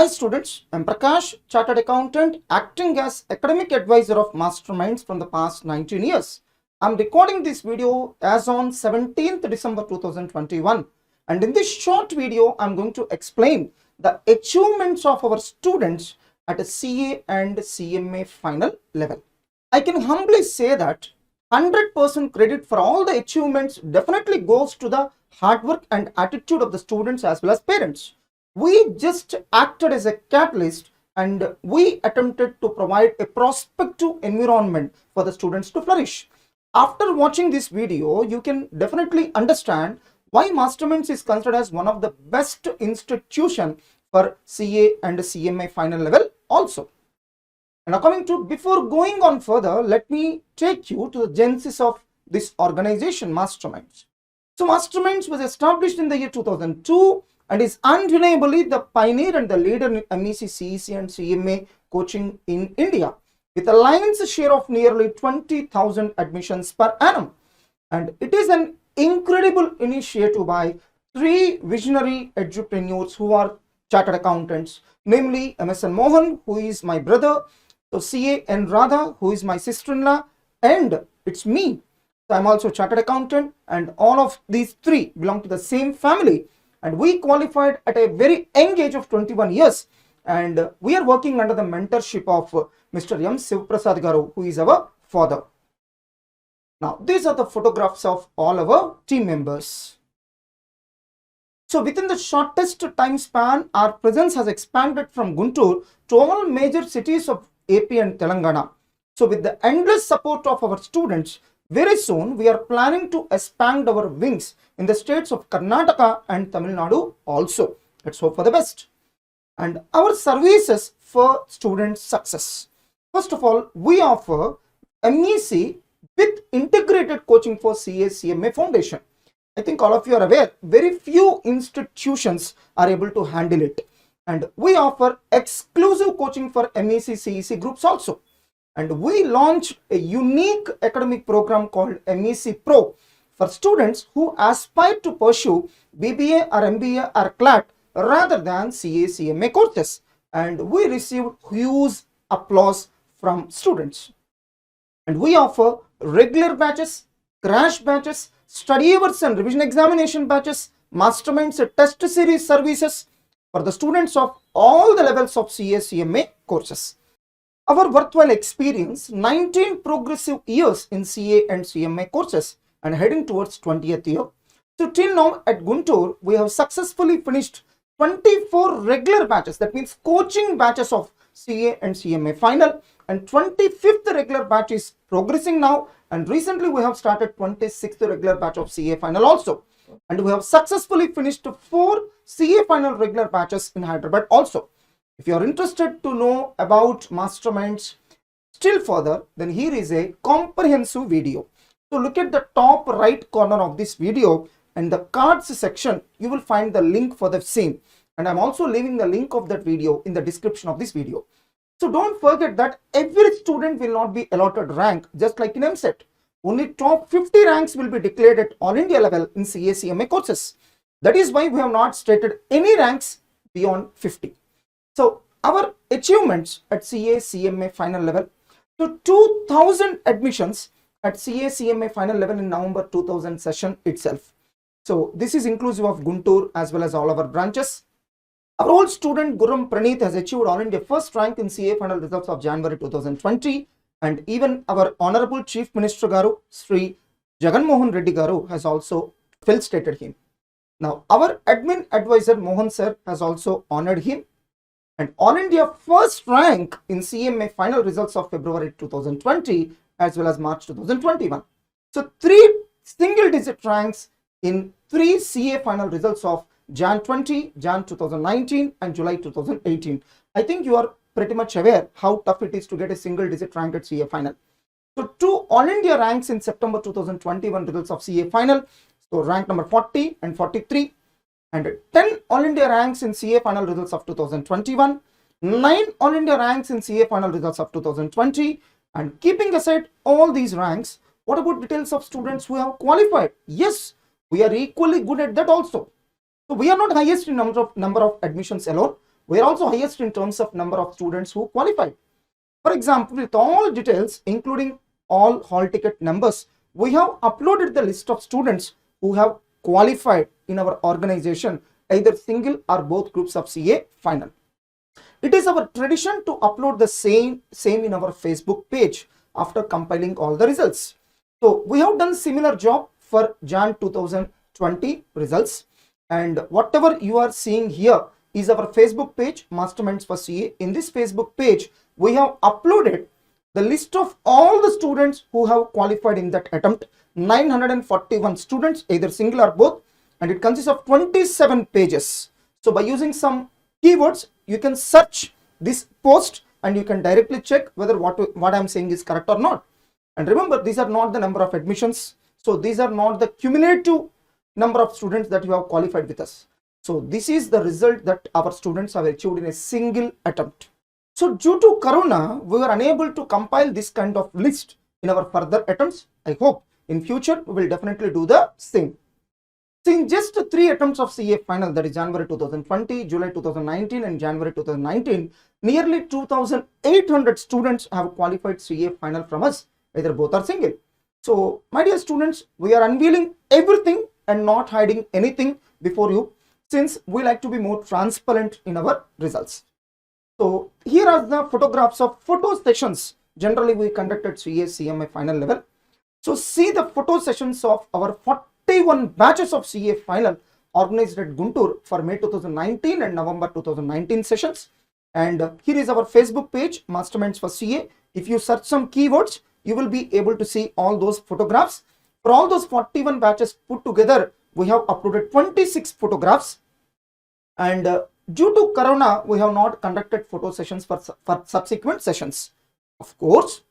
Hi students, I'm Prakash, Chartered Accountant, acting as academic advisor of Masterminds from the past 19 years. I'm recording this video as on 17th December 2021, and in this short video, I'm going to explain the achievements of our students at a CA and CMA final level. I can humbly say that 100% credit for all the achievements definitely goes to the hard work and attitude of the students as well as parents. We just acted as a catalyst and we attempted to provide a prospective environment for the students to flourish. After watching this video, you can definitely understand why Masterminds is considered as one of the best institution for CA and CMA final level also. And before going on further, let me take you to the genesis of this organization, Masterminds. So Masterminds was established in the year 2002 and is undeniably the pioneer and the leader in MEC, CEC and CMA coaching in India, with a lion's share of nearly 20,000 admissions per annum. And it is an incredible initiative by three visionary edupreneurs who are chartered accountants, namely MSN Mohan, who is my brother, so CA and Radha, who is my sister-in-law, and it's me. So I'm also chartered accountant, and all of these three belong to the same family. And we qualified at a very young age of 21 years. And we are working under the mentorship of Mr. M. Sivaprasad Garu, who is our father. Now, these are the photographs of all our team members. So within the shortest time span, our presence has expanded from Guntur to all major cities of AP and Telangana. So with the endless support of our students, very soon we are planning to expand our wings in the states of Karnataka and Tamil Nadu also. Let's hope for the best. And our services for student success. First of all, we offer MEC with integrated coaching for CA CMA Foundation. I think all of you are aware, very few institutions are able to handle it. And we offer exclusive coaching for MEC CEC groups also. And we launched a unique academic program called MEC Pro for students who aspire to pursue BBA or MBA or CLAT rather than CA CMA courses. And we received huge applause from students. And we offer regular batches, crash batches, study hours and revision examination batches, Masterminds test series services for the students of all the levels of CA CMA courses. Our worthwhile experience, 19 progressive years in CA and CMA courses and heading towards 20th year. So till now at Guntur, we have successfully finished 24 regular batches, that means coaching batches of CA and CMA final, and 25th regular batch is progressing now, and recently we have started 26th regular batch of CA final also, and we have successfully finished 4 CA final regular batches in Hyderabad also. If you are interested to know about Masterminds still further, then here is a comprehensive video. So look at the top right corner of this video, and the cards section, you will find the link for the same. And I'm also leaving the link of that video in the description of this video. So don't forget that every student will not be allotted rank, just like in MSET. Only top 50 ranks will be declared at all India level in CA CMA courses. That is why we have not stated any ranks beyond 50. So our achievements at CA CMA final level, so 2000 admissions at CA CMA final level in November 2000 session itself. So this is inclusive of Guntur as well as all our branches. Our old student Guram Praneeth has achieved all India first rank in CA final results of January 2020, and even our Honorable Chief Minister Garu, Sri Jagan Mohan Reddy Garu, has also felicitated him. Now our admin advisor Mohan sir has also honored him. And all India first rank in CMA final results of February 2020 as well as March 2021. So 3 single digit ranks in 3 CA final results of Jan 20, Jan 2019 and July 2018. I think you are pretty much aware how tough it is to get a single digit rank at CA final. So 2 all India ranks in September 2021 results of CA final. So rank number 40 and 43. And 10 all India ranks in CA final results of 2021, 9 all India ranks in CA final results of 2020, and keeping aside all these ranks, what about details of students who have qualified? Yes, we are equally good at that also. So we are not highest in number of admissions alone, we are also highest in terms of number of students who qualified. For example, with all details, including all hall ticket numbers, we have uploaded the list of students who have qualified in our organization, either single or both groups of CA final. It is our tradition to upload the same in our Facebook page after compiling all the results. So we have done similar job for Jan 2020 results, and whatever you are seeing here is our Facebook page, Masterminds for CA. In this Facebook page, we have uploaded the list of all the students who have qualified in that attempt, 941 students, either single or both, and it consists of 27 pages. So by using some keywords, you can search this post and you can directly check whether what I'm saying is correct or not. And remember, these are not the number of admissions. So these are not the cumulative number of students that you have qualified with us. So this is the result that our students have achieved in a single attempt. So due to Corona, we were unable to compile this kind of list in our further attempts. I hope in future we will definitely do the same. So in just 3 attempts of CA final, that is January 2020, July 2019 and January 2019, nearly 2,800 students have qualified CA final from us, either both or single. So my dear students, we are unveiling everything and not hiding anything before you, since we like to be more transparent in our results. So here are the photographs of photo sessions generally we conducted CA CMA final level. So see the photo sessions of our 41 batches of CA final organized at Guntur for May 2019 and November 2019 sessions. And here is our Facebook page, Masterminds for CA. If you search some keywords, you will be able to see all those photographs. For all those 41 batches put together, we have uploaded 26 photographs. And due to Corona, we have not conducted photo sessions for subsequent sessions. Of course,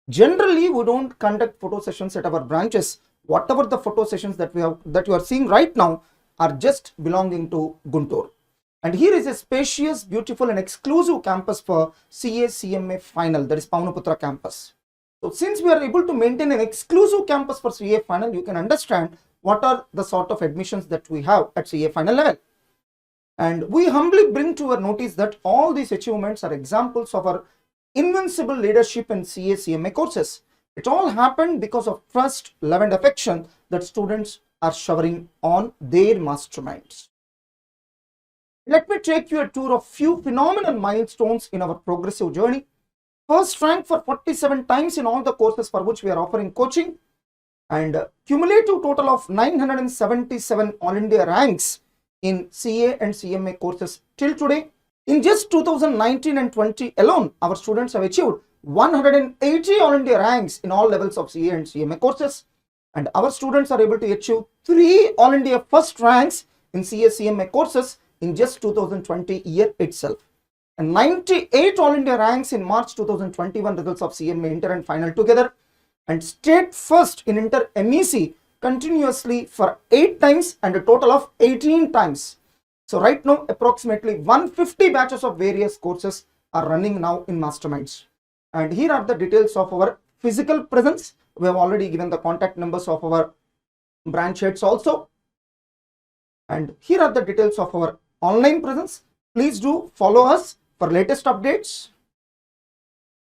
generally we don't conduct photo sessions at our branches. Whatever the photo sessions that you are seeing right now are just belonging to Guntur. And here is a spacious, beautiful and exclusive campus for CA CMA final, that is Pavnaputra campus. So since we are able to maintain an exclusive campus for CA final, you can understand what are the sort of admissions that we have at CA final level. And we humbly bring to your notice that all these achievements are examples of our invincible leadership in CA CMA courses. It all happened because of trust, love and affection that students are showering on their masterminds. Let me take you a tour of few phenomenal milestones in our progressive journey. First rank for 47 times in all the courses for which we are offering coaching, and cumulative total of 977 All India ranks in CA and CMA courses till today. In just 2019 and 20 alone, our students have achieved 180 All India ranks in all levels of CA and CMA courses, and our students are able to achieve 3 All India first ranks in CA CMA courses in just 2020 year itself, and 98 All India ranks in March 2021 results of CMA Inter and Final together, and state first in Inter MEC continuously for 8 times and a total of 18 times. So right now approximately 150 batches of various courses are running now in Masterminds. And here are the details of our physical presence. We have already given the contact numbers of our branch heads also. And here are the details of our online presence. Please do follow us for latest updates.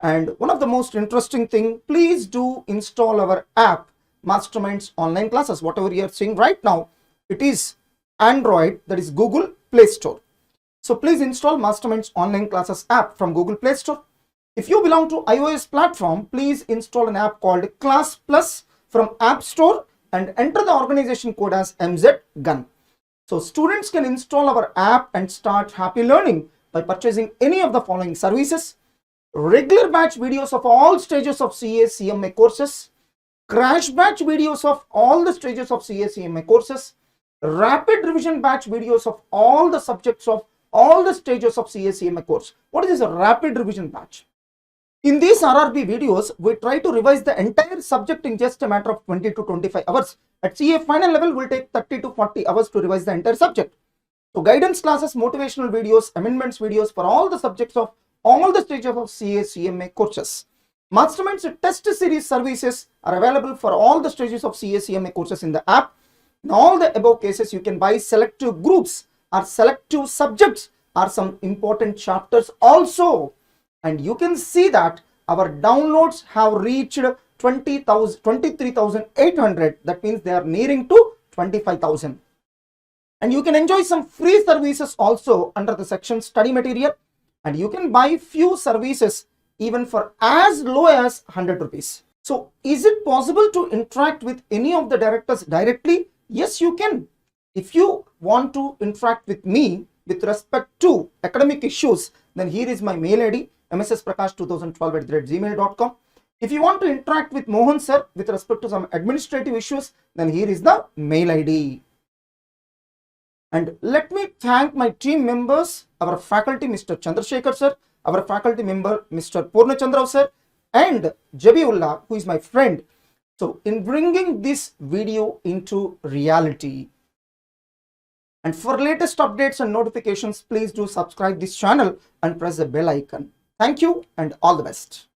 And one of the most interesting thing, please do install our app, Masterminds online classes. Whatever you are seeing right now, it is Android, that is Google Play Store. So please install Masterminds online classes app from Google Play Store. If you belong to iOS platform, please install an app called Class Plus from App Store and enter the organization code as MZGUN. So students can install our app and start happy learning by purchasing any of the following services: regular batch videos of all stages of CA CMA courses, crash batch videos of all the stages of CA CMA courses, rapid revision batch videos of all the subjects of all the stages of CA CMA course. What is this rapid revision batch? In these RRB videos, we try to revise the entire subject in just a matter of 20 to 25 hours. At CA final level, will take 30 to 40 hours to revise the entire subject. So guidance classes, motivational videos, amendments videos for all the subjects of all the stages of CA CMA courses. Masterminds test series services are available for all the stages of CA CMA courses in the app. In all the above cases, you can buy selective groups or selective subjects are some important chapters also. And you can see that our downloads have reached 23,800. That means they are nearing to 25,000. And you can enjoy some free services also under the section study material. And you can buy few services even for as low as 100 rupees. So is it possible to interact with any of the directors directly? Yes, you can. If you want to interact with me with respect to academic issues, then here is my mail ID, mssprakash2012@gmail.com. If you want to interact with Mohan sir with respect to some administrative issues, then here is the mail ID. And let me thank my team members, our faculty, Mr. Chandrasekhar sir, our faculty member, Mr. Purnachandra sir, and Jabiullah, who is my friend. So in bringing this video into reality. And for latest updates and notifications, please do subscribe this channel and press the bell icon. Thank you and all the best.